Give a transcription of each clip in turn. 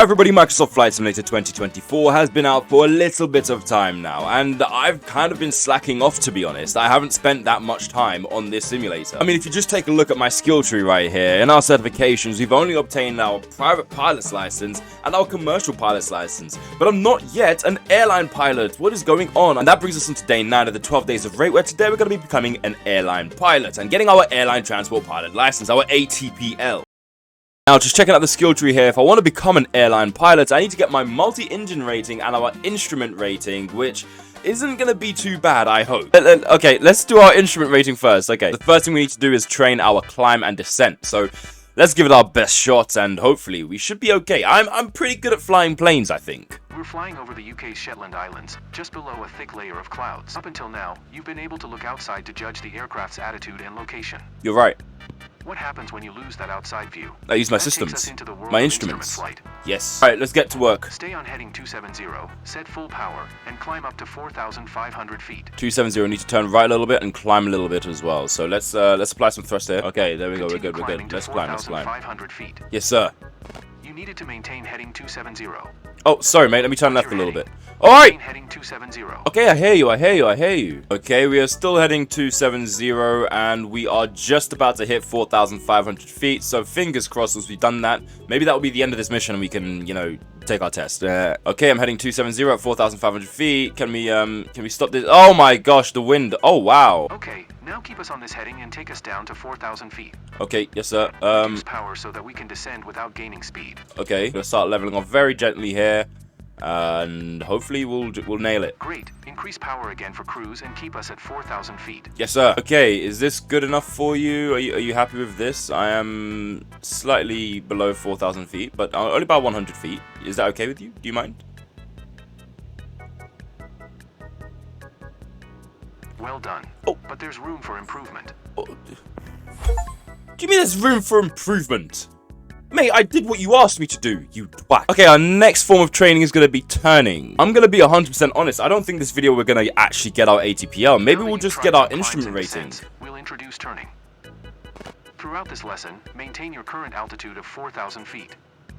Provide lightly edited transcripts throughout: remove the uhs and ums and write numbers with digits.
Everybody, Microsoft Flight Simulator 2024 has been out for a little bit of time now, and I've kind of been slacking off, to be honest. I haven't spent that much time on this simulator. I mean, if you just take a look at my skill tree right here, in our certifications, we've only obtained our private pilot's license and our commercial pilot's license, but I'm not yet an airline pilot. What is going on? And that brings us into day 9 of the 12 days of rate, where today we're going to be becoming an airline pilot and getting our airline transport pilot license, our ATPL. Now, just checking out the skill tree here, if I want to become an airline pilot, I need to get my multi-engine rating and our instrument rating, which isn't going to be too bad, I hope. Okay, let's do our instrument rating first. Okay, the first thing we need to do is train our climb and descent. So, let's give it our best shot, and hopefully we should be okay. I'm pretty good at flying planes, I think. We're flying over the UK's Shetland Islands, just below a thick layer of clouds. Up until now, you've been able to look outside to judge the aircraft's attitude and location. You're right. What happens when you lose that outside view? I use my systems, my instruments. Yes. Alright, let's get to work. Stay on heading 270, set full power, and climb up to 4,500 feet. 270, need to turn right a little bit and climb a little bit as well. So let's apply some thrust here. Okay, there we go, we're good. Let's climb. 500 feet. Yes, sir. You needed to maintain heading 270. Oh, sorry, mate. Let me turn left a little bit. All right. Heading 270. Okay, I hear you. Okay, we are still heading 270, and we are just about to hit 4,500 feet. So fingers crossed, once we've done that, maybe that will be the end of this mission, and we can, you know, take our test. Okay, I'm heading 270 at 4,500 feet. Can we stop this? Oh my gosh, the wind. Oh wow. Okay, now keep us on this heading and take us down to 4,000 feet. Okay, yes sir. Reduce power so that we can descend without gaining speed. Okay, gonna start leveling off very gently here, and hopefully we'll nail it. Great. Increase power again for cruise and keep us at 4,000 feet. Yes sir. Okay, is this good enough for you? Are you happy with this? I am slightly below 4,000 feet, but only about 100 feet. Is that okay with you? Do you mind? Well done. Oh. But there's room for improvement. Oh. Do you mean there's room for improvement? Mate, I did what you asked me to do, you twat. Okay, our next form of training is going to be turning. I'm going to be 100% honest. I don't think this video we're going to actually get our ATPL. Maybe we'll just get our instrument rating. We'll introduce turning. Throughout this lesson, maintain your current altitude of 4,000 feet.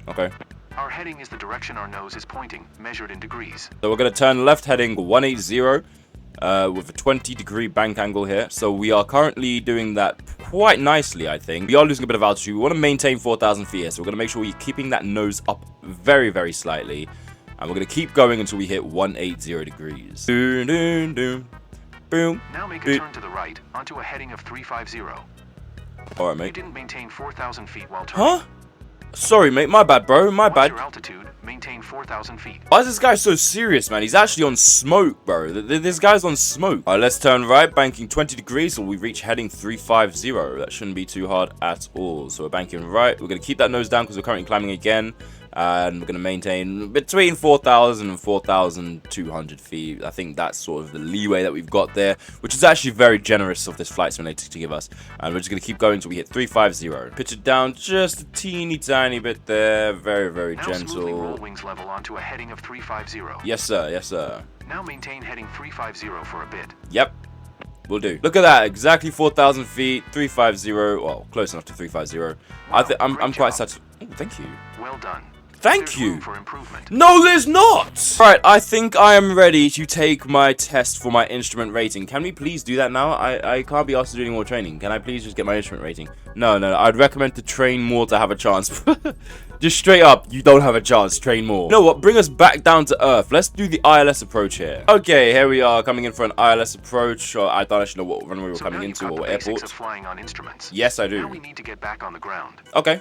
Okay. Our heading is the direction our nose is pointing, measured in degrees. So we're going to turn left heading 180. With a 20-degree bank angle here. So we are currently doing that quite nicely, I think. We are losing a bit of altitude. We want to maintain 4,000 feet here. So we're going to make sure we're keeping that nose up very, very slightly. And we're going to keep going until we hit 180 degrees. Boom. Now make a turn to the right onto a heading of 350. Alright, mate. You didn't maintain 4,000 feet while turning. Huh? Sorry, mate. My bad, bro. My bad. Your altitude, maintain 4,000 feet. Why is this guy so serious, man? He's actually on smoke, bro. This guy's on smoke. Alright, let's turn right, banking 20 degrees till we reach heading 350. That shouldn't be too hard at all. So we're banking right. We're going to keep that nose down because we're currently climbing again. And we're going to maintain between 4,000 and 4,200 feet. I think that's sort of the leeway that we've got there, which is actually very generous of this flight simulator to give us. And we're just going to keep going until we hit 350. Pitch it down just a teeny tiny bit there. Very, very now gentle. Smoothly roll wings level onto a heading of 350. Yes, sir. Yes, sir. Now maintain heading 350 for a bit. Yep. Will do. Look at that. Exactly 4,000 feet. 350. Well, close enough to 350. I'm quite satisfied. Oh, thank you. Well done. Thank you. For improvement. No, there's not. Right, I think I am ready to take my test for my instrument rating. Can we please do that now? I can't be asked to do any more training. Can I please just get my instrument rating? No. I'd recommend to train more to have a chance. Just straight up, you don't have a chance. Train more. You know what? Bring us back down to earth. Let's do the ILS approach here. Okay, here we are coming in for an ILS approach. I don't actually know what runway we're coming into or what airport. Of flying on instruments. Yes, I do. Now we need to get back on the ground. Okay.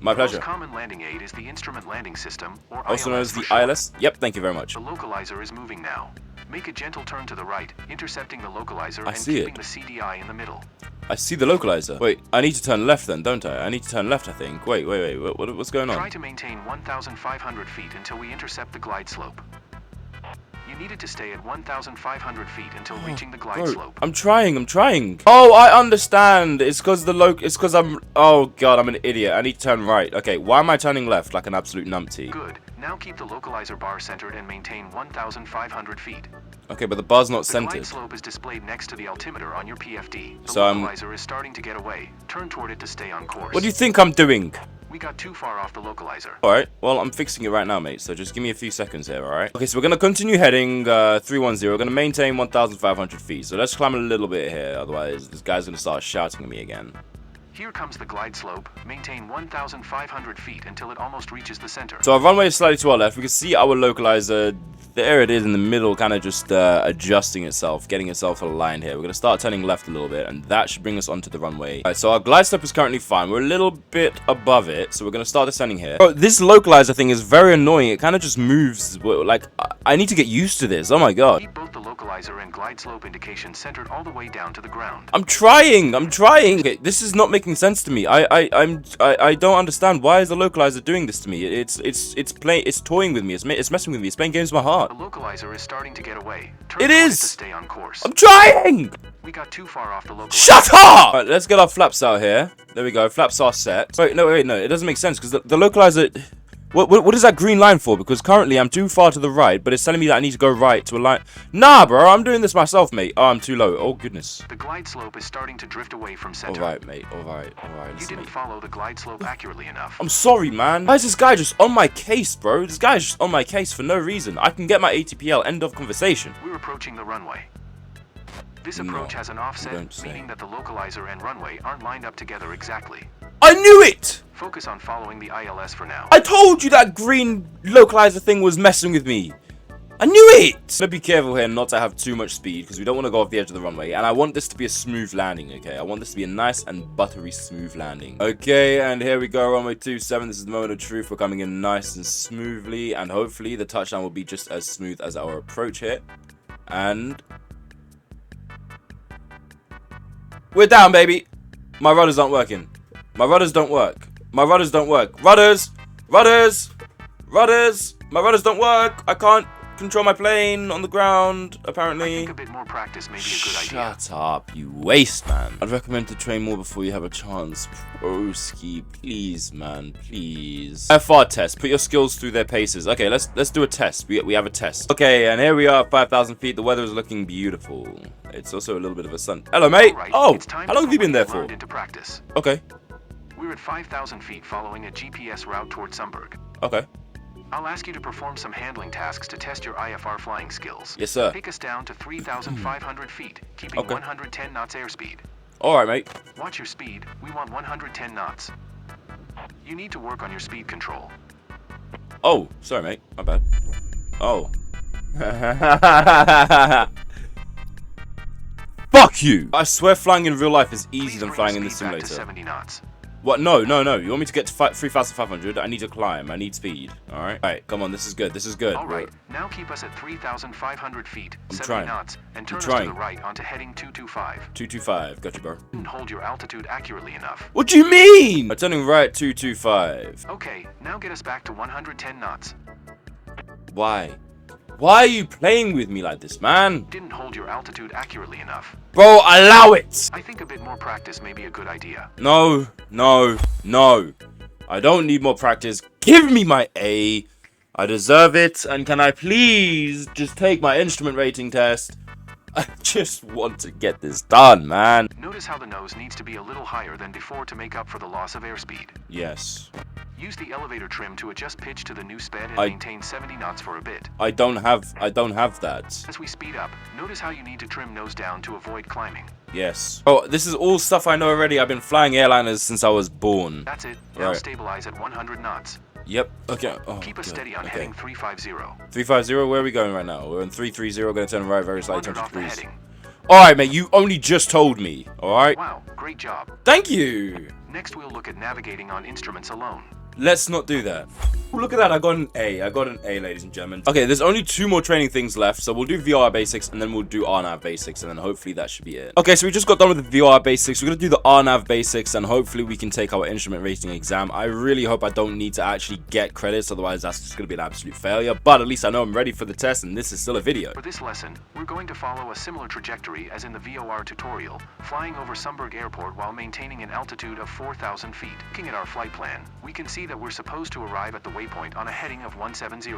My pleasure. The most common landing aid is the Instrument Landing System, or also known as the short. ILS? Yep, thank you very much. The localizer is moving now. Make a gentle turn to the right, intercepting the localizer and keeping the CDI in the middle. I see the localizer. Wait, I need to turn left then, don't I? I need to turn left, I think. Wait. What's going on? Try to maintain 1,500 feet until we intercept the glide slope. You needed to stay at 1,500 feet until reaching the glide slope. I'm trying. Oh, I understand. It's because I'm... Oh, God, I'm an idiot. I need to turn right. Okay, why am I turning left like an absolute numpty? Good. Now keep the localizer bar centered and maintain 1,500 feet. Okay, but the bar's not centered. The glide slope is displayed next to the altimeter on your PFD. The so localizer is starting to get away. Turn toward it to stay on course. What do you think I'm doing? We got too far off the localizer. Alright, well, I'm fixing it right now, mate, so just give me a few seconds here, alright? Okay, so we're gonna continue heading 310. We're gonna maintain 1,500 feet, so let's climb a little bit here, otherwise this guy's gonna start shouting at me again. Here comes the glide slope. Maintain 1,500 feet until it almost reaches the center. So our runway is slightly to our left. We can see our localizer. There it is in the middle, kind of just adjusting itself, getting itself aligned here. We're going to start turning left a little bit, and that should bring us onto the runway. All right, so our glide slope is currently fine. We're a little bit above it, so we're going to start descending here. Bro, this localizer thing is very annoying. It kind of just moves. Like, I need to get used to this. Oh my god. Keep both the localizer and glide slope indications centered all the way down to the ground. I'm trying. Okay, this is not making sense to me. I don't understand. Why is the localizer doing this to me? It's toying with me. It's messing with me. It's playing games with my heart. The localizer is starting to get away. It is! To stay on course. I'm trying! We got too far off the localizer. Shut up! Alright, let's get our flaps out here. There we go. Flaps are set. Wait, no. It doesn't make sense because the localizer... What is that green line for? Because currently I'm too far to the right, but it's telling me that I need to go right to align. Nah, bro, I'm doing this myself, mate. Oh, I'm too low. Oh, goodness. The glide slope is starting to drift away from center. Alright, mate. Alright. You didn't follow the glide slope accurately enough. I'm sorry, man. Why is this guy just on my case, bro? This guy's just on my case for no reason. I can get my ATPL. End of conversation. We're approaching the runway. This approach has an offset, meaning that the localizer and runway aren't lined up together exactly. I knew it! Focus on following the ILS for now. I told you that green localizer thing was messing with me. I knew it! I'm gonna be careful here not to have too much speed because we don't want to go off the edge of the runway. And I want this to be a smooth landing, okay? I want this to be a nice and buttery smooth landing. Okay, and here we go, runway 27. This is the moment of truth. We're coming in nice and smoothly. And hopefully the touchdown will be just as smooth as our approach here. And... we're down, baby! My rudders aren't working. My rudders don't work. My rudders don't work. Rudders! Rudders! Rudders! My rudders don't work. I can't control my plane on the ground, apparently. I think a bit more practice may be a good idea. Shut up, you waste, man. I'd recommend to train more before you have a chance. Broski, please, man, please. FR test. Put your skills through their paces. Okay, let's do a test. We have a test. Okay, and here we are, 5,000 feet. The weather is looking beautiful. It's also a little bit of a sun. Hello, mate. Right, oh, how long have you been there for? Into practice. Okay. We're at 5,000 feet following a GPS route towards Sunberg. Okay. I'll ask you to perform some handling tasks to test your IFR flying skills. Yes, sir. Take us down to 3,500 feet, keeping 110 knots airspeed. Alright, mate. Watch your speed. We want 110 knots. You need to work on your speed control. Oh, sorry, mate. My bad. Oh. Fuck you! I swear flying in real life is easier than flying in the simulator. 70 knots. What? No. You want me to get to 3,500? I need to climb. I need speed. Alright? Alright, come on. This is good. Alright, now keep us at 3,500 feet, 70 knots, and turn us to the right onto heading 225. 225. Gotcha, bro. And hold your altitude accurately enough. What do you mean? I'm turning right 225. Okay, now get us back to 110 knots. Why? Why are you playing with me like this, man? Didn't hold your altitude accurately enough. Bro, allow it! I think a bit more practice may be a good idea. No. I don't need more practice. Give me my A. I deserve it. And can I please just take my instrument rating test? I just want to get this done, man. Notice how the nose needs to be a little higher than before to make up for the loss of airspeed. Yes. Use the elevator trim to adjust pitch to the new sped and maintain 70 knots for a bit. I don't have that. As we speed up, notice how you need to trim nose down to avoid climbing. Yes. Oh, this is all stuff I know already. I've been flying airliners since I was born. That's it. Now stabilize at 100 knots. Yep. Okay. Oh, keep us steady on heading 350. 350. Where are we going right now? We're on 330. We're going to turn right very slightly 20 degrees. Alright, mate. You only just told me. Alright? Wow. Great job. Thank you. Next, we'll look at navigating on instruments alone. Let's not do that. Look at that, I got an A. Ladies and gentlemen. Okay, there's only 2 more training things left, so we'll do VR basics, and then we'll do RNAV basics, and then hopefully that should be it. Okay, so we just got done with the VR basics. We're gonna do the RNAV basics, and hopefully we can take our instrument rating exam. I really hope I don't need to actually get credits, otherwise that's just gonna be an absolute failure, but at least I know I'm ready for the test, and this is still a video. For this lesson, we're going to follow a similar trajectory as in the VOR tutorial, flying over Sunberg Airport while maintaining an altitude of 4,000 feet. Looking at our flight plan, we can see that we're supposed to arrive at the waypoint on a heading of 170.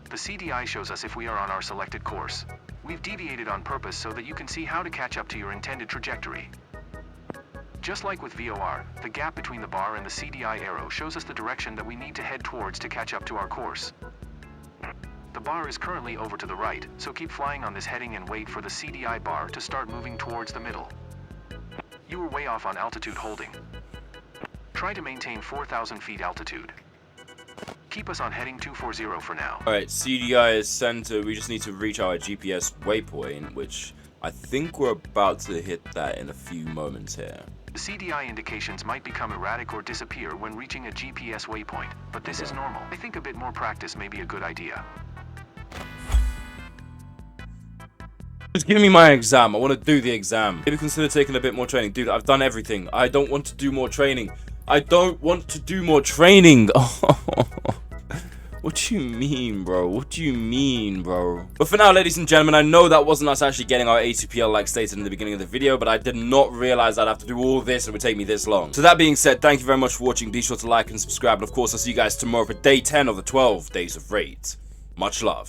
The CDI shows us if we are on our selected course. We've deviated on purpose so that you can see how to catch up to your intended trajectory. Just like with VOR, the gap between the bar and the CDI arrow shows us the direction that we need to head towards to catch up to our course. The bar is currently over to the right, so keep flying on this heading and wait for the CDI bar to start moving towards the middle. You were way off on altitude holding. Try to maintain 4,000 feet altitude. Keep us on heading 240 for now. Alright, CDI is center. We just need to reach our GPS waypoint, which I think we're about to hit that in a few moments here. The CDI indications might become erratic or disappear when reaching a GPS waypoint, but this is normal. I think a bit more practice may be a good idea. Just give me my exam. I want to do the exam. Maybe consider taking a bit more training. Dude, I've done everything. I don't want to do more training. I don't want to do more training. What do you mean, bro? What do you mean, bro? But for now, ladies and gentlemen, I know that wasn't us actually getting our ATPL like stated in the beginning of the video, but I did not realize I'd have to do all this and it would take me this long. So that being said, thank you very much for watching. Be sure to like and subscribe. And of course, I'll see you guys tomorrow for day 10 of the 12 days of Raid. Much love.